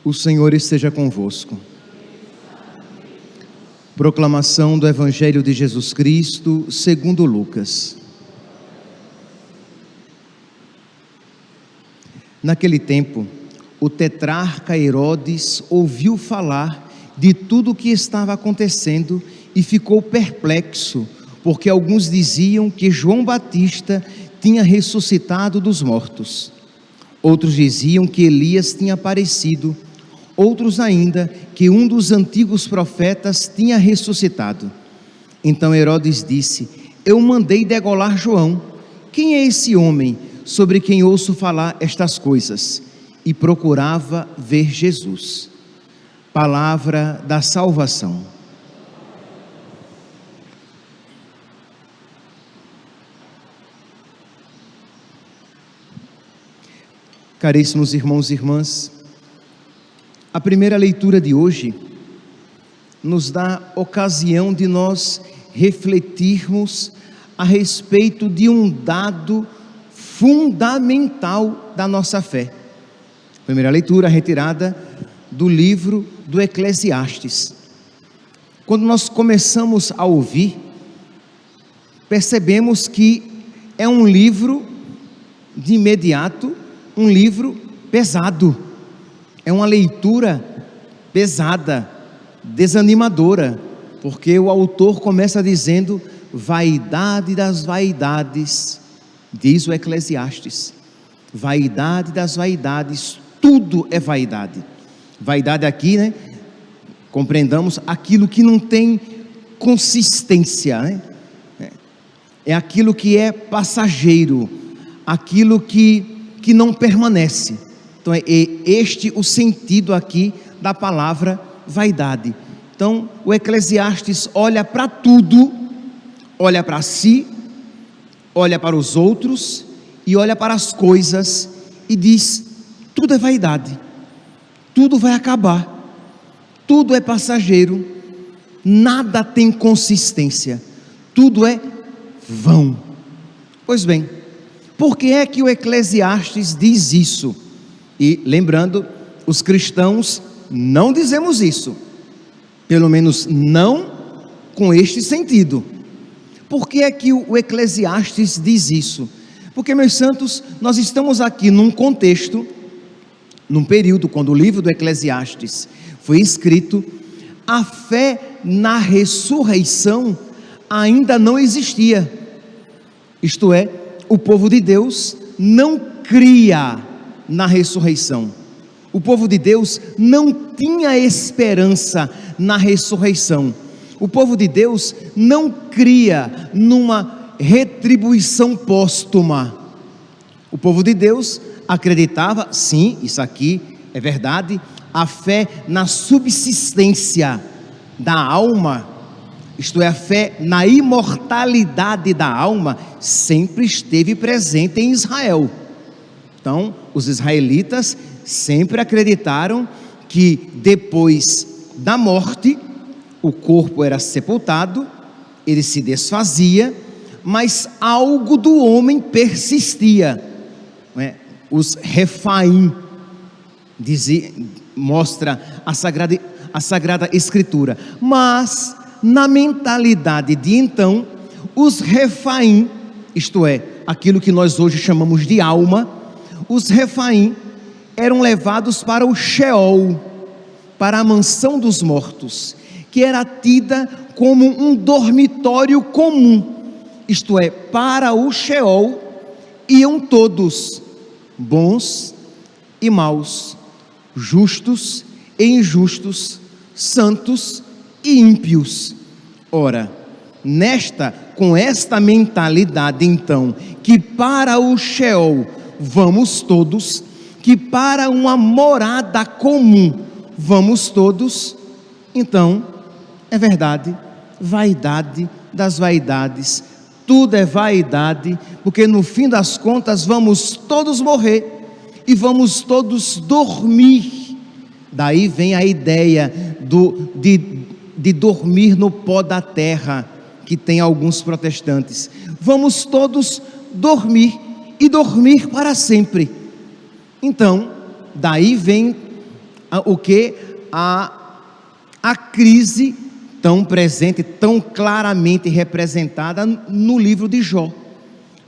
O Senhor esteja convosco. Proclamação do Evangelho de Jesus Cristo, segundo Lucas. Naquele tempo, o tetrarca Herodes ouviu falar de tudo o que estava acontecendo e ficou perplexo, porque alguns diziam que João Batista tinha ressuscitado dos mortos. Outros diziam que Elias tinha aparecido. Outros ainda, que um dos antigos profetas tinha ressuscitado. Então Herodes disse: eu mandei degolar João. Quem é esse homem sobre quem ouço falar estas coisas? E procurava ver Jesus. Palavra da salvação. Caríssimos irmãos e irmãs, a primeira leitura de hoje nos dá ocasião de nós refletirmos a respeito de um dado fundamental da nossa fé. Primeira leitura retirada do livro do Eclesiastes. Quando nós começamos a ouvir, percebemos que é um livro, de imediato, um livro pesado. É uma leitura pesada, desanimadora, porque o autor começa dizendo: vaidade das vaidades, diz o Eclesiastes. Vaidade das vaidades, tudo é vaidade. Vaidade aqui, né? Compreendamos aquilo que não tem consistência, né? É aquilo que é passageiro, aquilo que não permanece. Então é este o sentido aqui da palavra vaidade. Então o Eclesiastes olha para tudo, olha para si, olha para os outros e olha para as coisas e diz: tudo é vaidade, tudo vai acabar, tudo é passageiro, nada tem consistência, tudo é vão. Pois bem, por que é que o Eclesiastes diz isso? E lembrando, os cristãos não dizemos isso, pelo menos não com este sentido. Por que é que o Eclesiastes diz isso? Porque, meus santos, nós estamos aqui num contexto, num período quando o livro do Eclesiastes foi escrito, a fé na ressurreição ainda não existia. Isto é, o povo de Deus não cria na ressurreição. O povo de Deus não tinha esperança na ressurreição. O povo de Deus não cria numa retribuição póstuma. O povo de Deus acreditava, sim, isso aqui é verdade, a fé na subsistência da alma, isto é, a fé na imortalidade da alma, sempre esteve presente em Israel. Então, os israelitas sempre acreditaram que depois da morte, o corpo era sepultado, ele se desfazia, mas algo do homem persistia, não é? Os Refaim, mostra a Sagrada Escritura. Mas, na mentalidade de então, os Refaim, isto é, aquilo que nós hoje chamamos de alma, os Refaim eram levados para o Sheol, para a mansão dos mortos, que era tida como um dormitório comum. Isto é, para o Sheol iam todos, bons e maus, justos e injustos, santos e ímpios. Ora, com esta mentalidade então, que para o Sheol vamos todos, que para uma morada comum vamos todos, então, é verdade, vaidade das vaidades, tudo é vaidade, porque no fim das contas vamos todos morrer e vamos todos dormir. Daí vem a ideia de dormir no pó da terra, que tem alguns protestantes. Vamos todos dormir e dormir para sempre. Então, daí vem a crise tão presente, tão claramente representada no livro de Jó.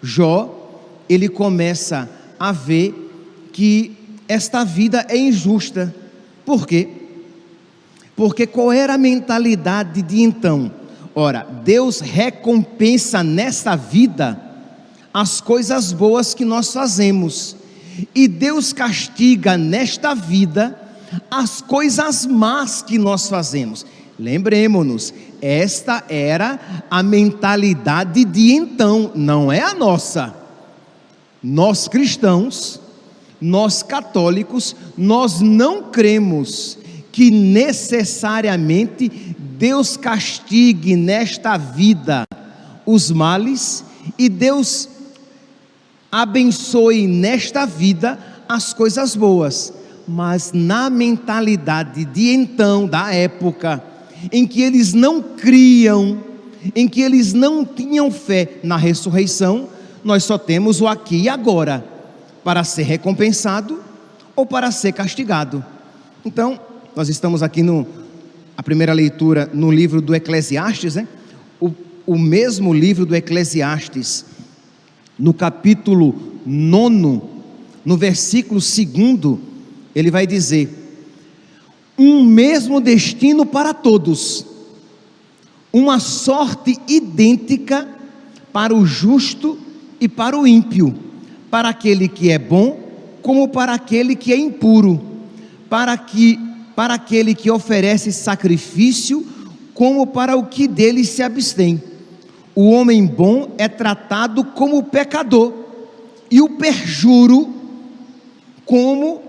Jó, ele começa a ver que esta vida é injusta. Por quê? Porque qual era a mentalidade de então? Ora, Deus recompensa nesta vida as coisas boas que nós fazemos, e Deus castiga nesta vida as coisas más que nós fazemos. Lembremos-nos, esta era a mentalidade de então, não é a nossa. Nós cristãos, nós católicos, nós não cremos que necessariamente Deus castigue nesta vida os males e Deus abençoe nesta vida as coisas boas. Mas na mentalidade de então, da época, em que eles não criam, em que eles não tinham fé na ressurreição, nós só temos o aqui e agora, para ser recompensado ou para ser castigado. Então, nós estamos aqui a primeira leitura no livro do Eclesiastes, né? O mesmo livro do Eclesiastes, no capítulo 9, no versículo 2, ele vai dizer: um mesmo destino para todos, uma sorte idêntica para o justo e para o ímpio, para aquele que é bom como para aquele que é impuro, para aquele que oferece sacrifício como para o que dele se abstém. O homem bom é tratado como pecador, e o perjuro como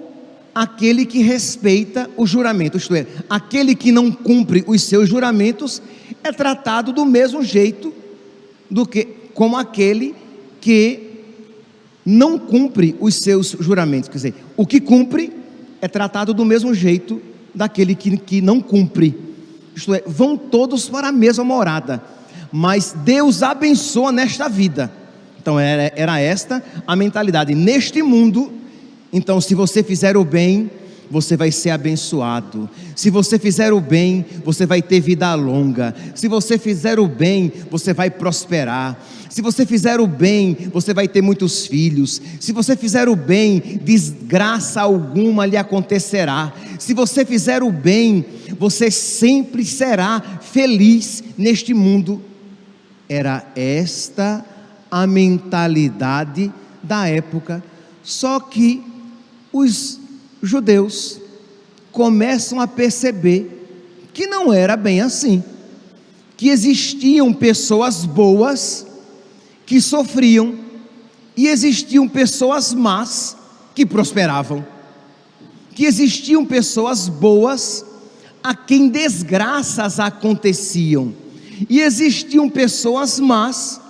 aquele que respeita o juramento. Isto é, aquele que não cumpre os seus juramentos é tratado do mesmo jeito como aquele que não cumpre os seus juramentos. Quer dizer, o que cumpre é tratado do mesmo jeito daquele que não cumpre. Isto é, vão todos para a mesma morada, mas Deus abençoa nesta vida. Então era esta a mentalidade. Neste mundo, então, se você fizer o bem, você vai ser abençoado. Se você fizer o bem, você vai ter vida longa. Se você fizer o bem, você vai prosperar. Se você fizer o bem, você vai ter muitos filhos. Se você fizer o bem, desgraça alguma lhe acontecerá. Se você fizer o bem, você sempre será feliz neste mundo. Era esta a mentalidade da época. Só que os judeus começam a perceber que não era bem assim, que existiam pessoas boas que sofriam e existiam pessoas más que prosperavam, que existiam pessoas boas a quem desgraças aconteciam, e existiam pessoas más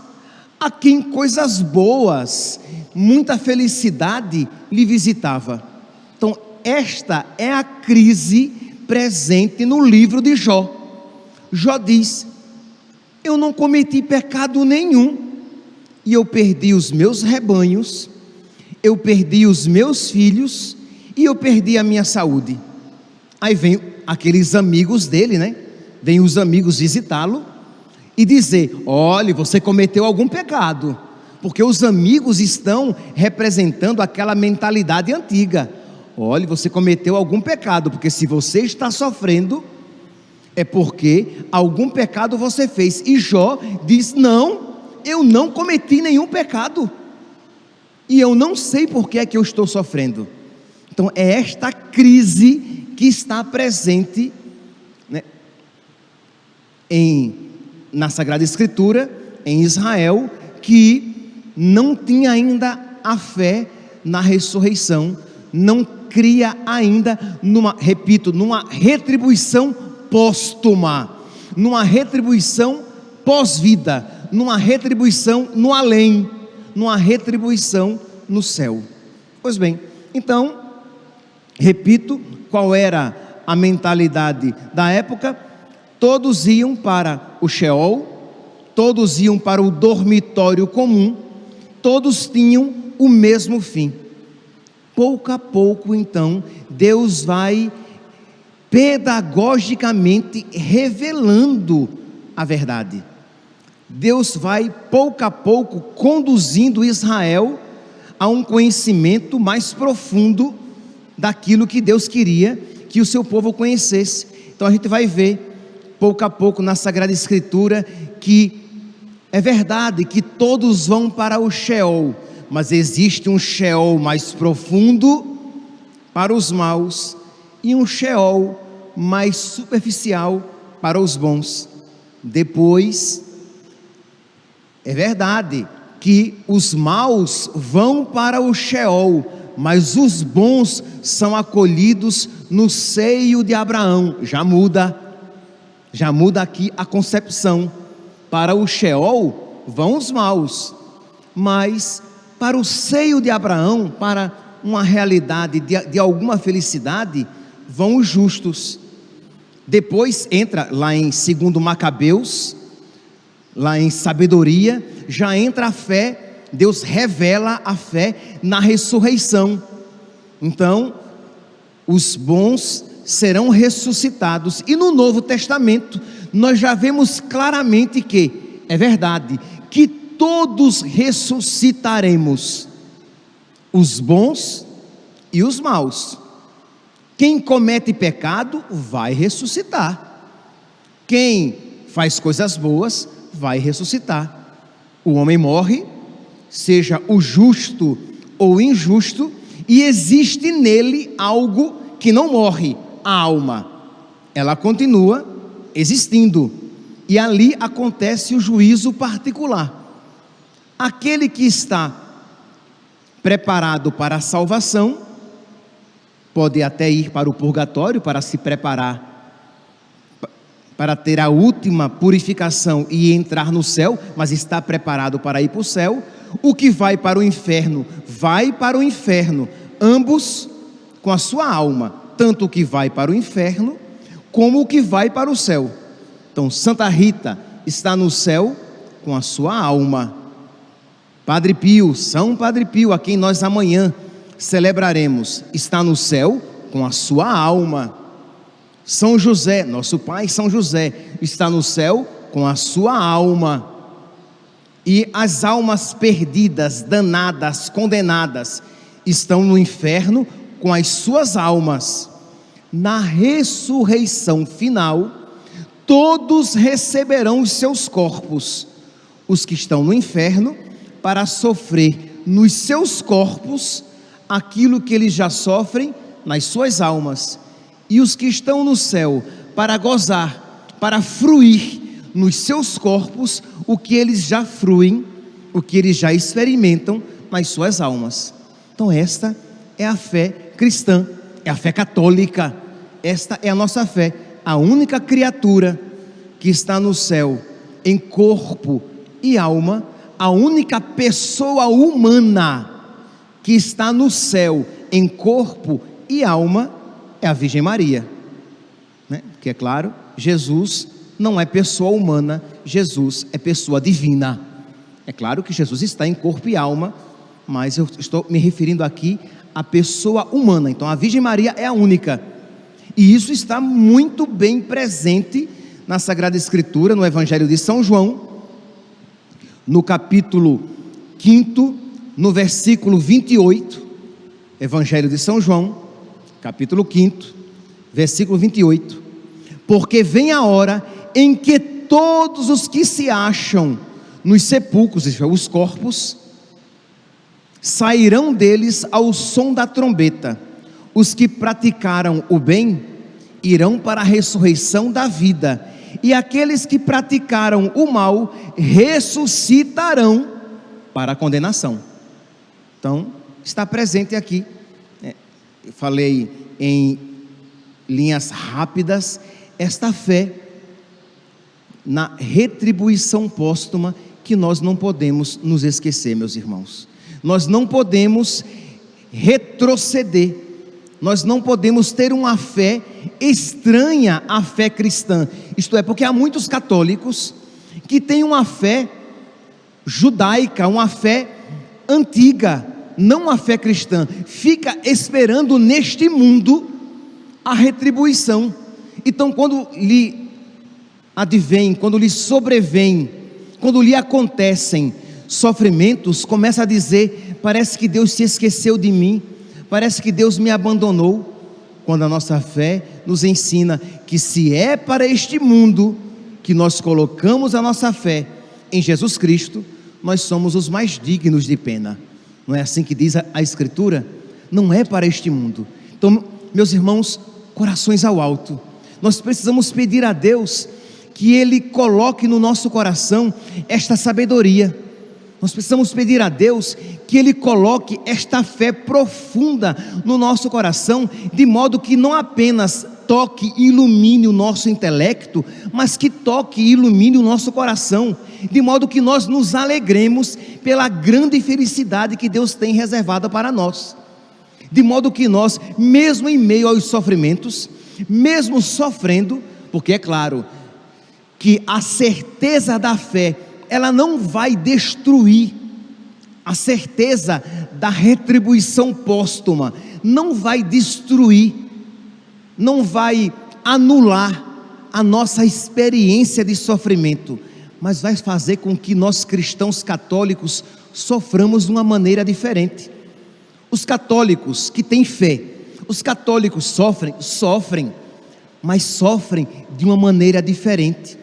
a quem coisas boas, muita felicidade lhe visitava. Então, esta é a crise presente no livro de Jó. Jó diz: eu não cometi pecado nenhum, e eu perdi os meus rebanhos, eu perdi os meus filhos, e eu perdi a minha saúde. Aí vem aqueles amigos dele, né? Vem os amigos visitá-lo e dizer: olhe, você cometeu algum pecado, porque os amigos estão representando aquela mentalidade antiga. Olhe, você cometeu algum pecado, porque se você está sofrendo, é porque algum pecado você fez. E Jó diz: não, eu não cometi nenhum pecado, e eu não sei por que é que eu estou sofrendo. Então é esta crise que está presente, né, na Sagrada Escritura, em Israel, que não tinha ainda a fé na ressurreição, não cria ainda numa retribuição póstuma, numa retribuição pós-vida, numa retribuição no além, numa retribuição no céu. Pois bem, então, repito, qual era a mentalidade da época? Todos iam para o Sheol, todos iam para o dormitório comum, todos tinham o mesmo fim. Pouco a pouco, então, Deus vai pedagogicamente revelando a verdade. Deus vai pouco a pouco conduzindo Israel a um conhecimento mais profundo daquilo que Deus queria que o seu povo conhecesse. Então a gente vai ver pouco a pouco na Sagrada Escritura que é verdade que todos vão para o Sheol, mas existe um Sheol mais profundo para os maus e um Sheol mais superficial para os bons. Depois, é verdade que os maus vão para o Sheol, mas os bons são acolhidos no seio de Abraão. Já muda aqui a concepção. Para o Sheol vão os maus, mas para o seio de Abraão, para uma realidade de alguma felicidade, vão os justos. Depois entra lá em 2 Macabeus, lá em sabedoria, já entra a fé. Deus revela a fé na ressurreição. Então, os bons serão ressuscitados. E no Novo Testamento, nós já vemos claramente que é verdade, que todos ressuscitaremos, os bons e os maus. Quem comete pecado vai ressuscitar. Quem faz coisas boas vai ressuscitar. O homem morre, seja o justo ou o injusto, e existe nele algo que não morre, a alma. Ela continua existindo, e ali acontece o juízo particular. Aquele que está preparado para a salvação pode até ir para o purgatório para se preparar, para ter a última purificação e entrar no céu, mas está preparado para ir para o céu. O que vai para o inferno, vai para o inferno, ambos com a sua alma, tanto o que vai para o inferno, como o que vai para o céu. Então Santa Rita está no céu com a sua alma. Padre Pio, São Padre Pio, a quem nós amanhã celebraremos, está no céu com a sua alma. São José, nosso pai São José, está no céu com a sua alma. E as almas perdidas, danadas, condenadas, estão no inferno com as suas almas. Na ressurreição final, todos receberão os seus corpos, os que estão no inferno, para sofrer nos seus corpos aquilo que eles já sofrem nas suas almas, e os que estão no céu, para gozar, para fruir nos seus corpos o que eles já fruem, o que eles já experimentam nas suas almas. Então esta é a fé cristã, é a fé católica. Esta é a nossa fé. A única criatura que está no céu em corpo e alma, a única pessoa humana que está no céu em corpo e alma é a Virgem Maria, né? Porque é claro, Jesus não é pessoa humana, Jesus é pessoa divina. É claro que Jesus está em corpo e alma, mas eu estou me referindo aqui à pessoa humana. Então a Virgem Maria é a única, e isso está muito bem presente na Sagrada Escritura, no Evangelho de São João, no capítulo 5, no versículo 28, Evangelho de São João, capítulo 5, versículo 28, porque vem a hora em que todos os que se acham nos sepulcros, os corpos, sairão deles ao som da trombeta. Os que praticaram o bem irão para a ressurreição da vida, e aqueles que praticaram o mal ressuscitarão para a condenação. Então, está presente aqui. Eu falei em linhas rápidas, esta fé na retribuição póstuma, que nós não podemos nos esquecer, meus irmãos. Nós não podemos retroceder, nós não podemos ter uma fé estranha à fé cristã. Isto é, porque há muitos católicos que têm uma fé judaica, uma fé antiga, não uma fé cristã. Fica esperando neste mundo a retribuição. Então, quando lhe advém, quando lhe sobrevém, quando lhe acontecem sofrimentos, começa a dizer: parece que Deus se esqueceu de mim, parece que Deus me abandonou. Quando a nossa fé nos ensina que se é para este mundo que nós colocamos a nossa fé em Jesus Cristo, nós somos os mais dignos de pena. Não é assim que diz a Escritura? Não é para este mundo. Então, meus irmãos, corações ao alto, nós precisamos pedir a Deus que Ele coloque no nosso coração esta sabedoria. Nós precisamos pedir a Deus que Ele coloque esta fé profunda no nosso coração, de modo que não apenas toque e ilumine o nosso intelecto, mas que toque e ilumine o nosso coração, de modo que nós nos alegremos pela grande felicidade que Deus tem reservada para nós. De modo que nós, mesmo em meio aos sofrimentos, mesmo sofrendo, porque é claro que a certeza da fé, ela não vai destruir, a certeza da retribuição póstuma não vai destruir, não vai anular a nossa experiência de sofrimento, mas vai fazer com que nós cristãos católicos soframos de uma maneira diferente. Os católicos que têm fé, os católicos sofrem, mas sofrem de uma maneira diferente.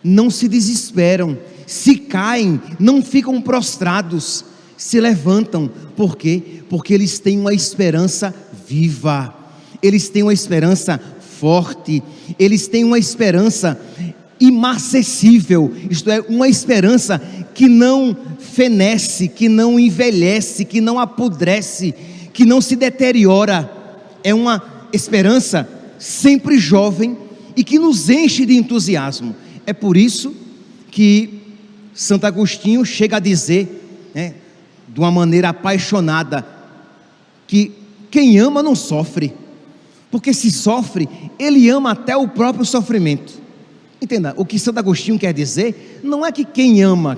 Não se desesperam, se caem, não ficam prostrados, se levantam. Por quê? Porque eles têm uma esperança viva, eles têm uma esperança forte, eles têm uma esperança imarcessível, isto é, uma esperança que não fenece, que não envelhece, que não apodrece, que não se deteriora. É uma esperança sempre jovem e que nos enche de entusiasmo. É por isso que Santo Agostinho chega a dizer, de uma maneira apaixonada, que quem ama não sofre, porque se sofre, ele ama até o próprio sofrimento. Entenda, o que Santo Agostinho quer dizer, não é que quem ama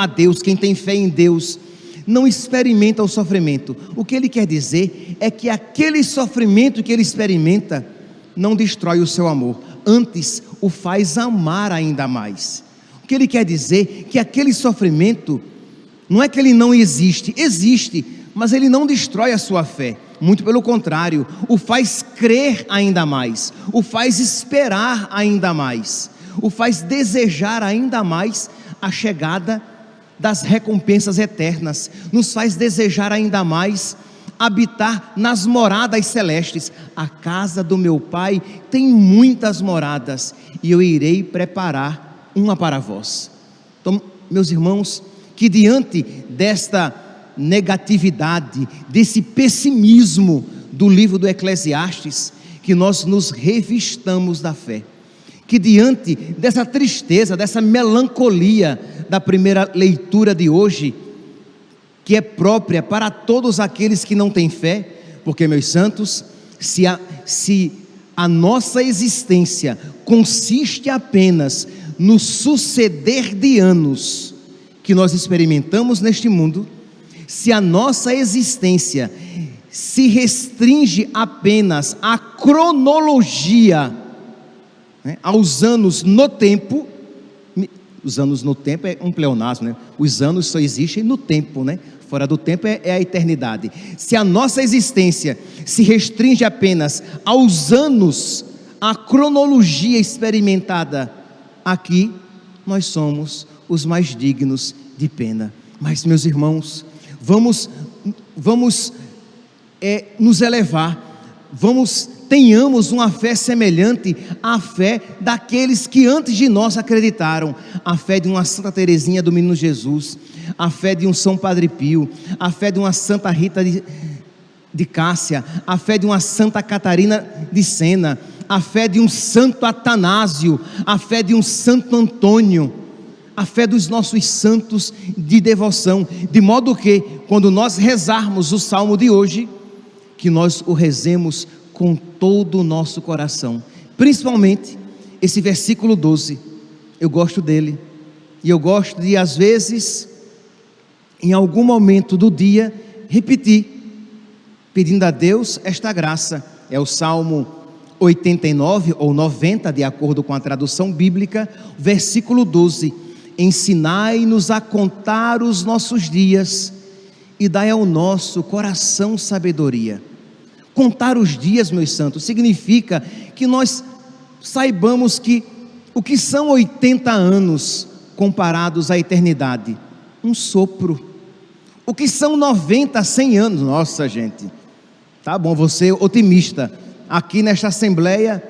a Deus, quem tem fé em Deus, não experimenta o sofrimento. O que ele quer dizer é que aquele sofrimento que ele experimenta, não destrói o seu amor, antes o faz amar ainda mais. O que ele quer dizer que aquele sofrimento, não é que ele não existe, existe, mas ele não destrói a sua fé, muito pelo contrário, o faz crer ainda mais, o faz esperar ainda mais, o faz desejar ainda mais a chegada das recompensas eternas, nos faz desejar ainda mais habitar nas moradas celestes. A casa do meu Pai tem muitas moradas, e eu irei preparar uma para vós. Então, meus irmãos, que diante desta negatividade, desse pessimismo do livro do Eclesiastes, que nós nos revistamos da fé, que diante dessa tristeza, dessa melancolia da primeira leitura de hoje, que é própria para todos aqueles que não têm fé, porque, meus santos, se a nossa existência consiste apenas no suceder de anos que nós experimentamos neste mundo, se a nossa existência se restringe apenas à cronologia, aos anos no tempo, os anos no tempo é um pleonasmo, os anos só existem no tempo, fora do tempo é a eternidade. Se a nossa existência se restringe apenas aos anos, à cronologia experimentada aqui, nós somos os mais dignos de pena. Mas, meus irmãos, vamos nos elevar, tenhamos uma fé semelhante à fé daqueles que antes de nós acreditaram, a fé de uma Santa Teresinha do Menino Jesus, a fé de um São Padre Pio, a fé de uma Santa Rita de Cássia, a fé de uma Santa Catarina de Sena, a fé de um Santo Atanásio, a fé de um Santo Antônio, a fé dos nossos santos de devoção, de modo que, quando nós rezarmos o salmo de hoje, que nós o rezemos com todo o nosso coração, principalmente esse versículo 12, eu gosto dele, e eu gosto de, às vezes, em algum momento do dia, repetir, pedindo a Deus esta graça. É o Salmo 89 ou 90, de acordo com a tradução bíblica, versículo 12: ensinai-nos a contar os nossos dias e dai ao nosso coração sabedoria. Contar os dias, meus santos, significa que nós saibamos que o que são 80 anos comparados à eternidade? Um sopro. O que são 90, 100 anos? Nossa, gente, tá bom, você é otimista. Aqui nesta assembleia,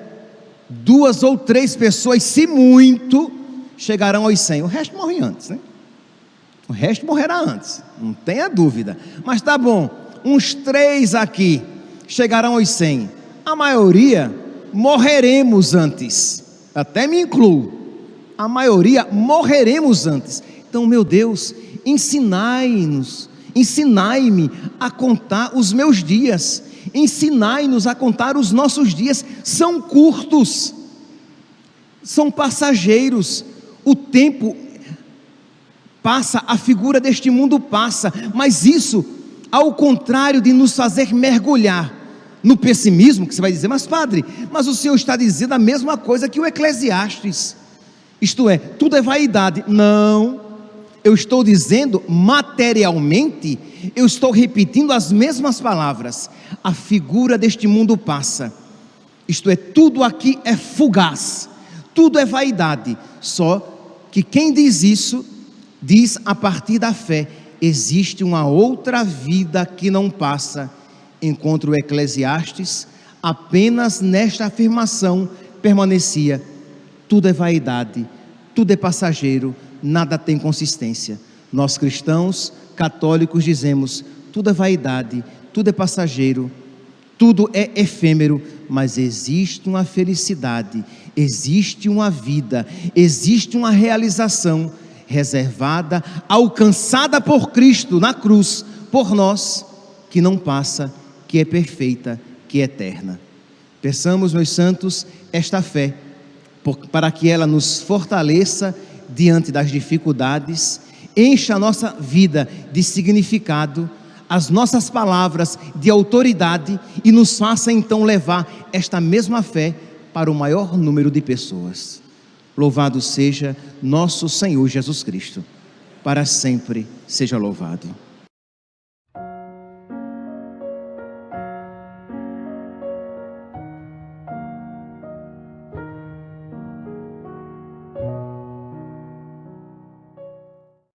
2 ou 3 pessoas, se muito, chegarão aos 100. O resto morre antes, né? O resto morrerá antes, não tenha dúvida. Mas tá bom, uns 3 aqui chegarão aos 100. A maioria morreremos antes. Até me incluo. A maioria morreremos antes. Então, meu Deus, ensinai-nos, ensinai-me a contar os meus dias. Ensinai-nos a contar os nossos dias. São curtos, são passageiros. O tempo passa, a figura deste mundo passa, mas isso, ao contrário de nos fazer mergulhar no pessimismo, que você vai dizer, mas padre, mas o senhor está dizendo a mesma coisa que o Eclesiastes, isto é, tudo é vaidade. Não, eu estou dizendo materialmente, eu estou repetindo as mesmas palavras. A figura deste mundo passa, isto é, tudo aqui é fugaz, tudo é vaidade. Só que quem diz isso, diz a partir da fé. Existe uma outra vida que não passa, enquanto o Eclesiastes apenas nesta afirmação permanecia: tudo é vaidade, tudo é passageiro, nada tem consistência. Nós cristãos católicos dizemos: tudo é vaidade, tudo é passageiro, tudo é efêmero, mas existe uma felicidade, existe uma vida, existe uma realização reservada, alcançada por Cristo na cruz, por nós, que não passa, que é perfeita, que é eterna. Peçamos, meus santos, esta fé, para que ela nos fortaleça diante das dificuldades, encha a nossa vida de significado, as nossas palavras de autoridade, e nos faça então levar esta mesma fé para o maior número de pessoas. Louvado seja nosso Senhor Jesus Cristo, para sempre seja louvado.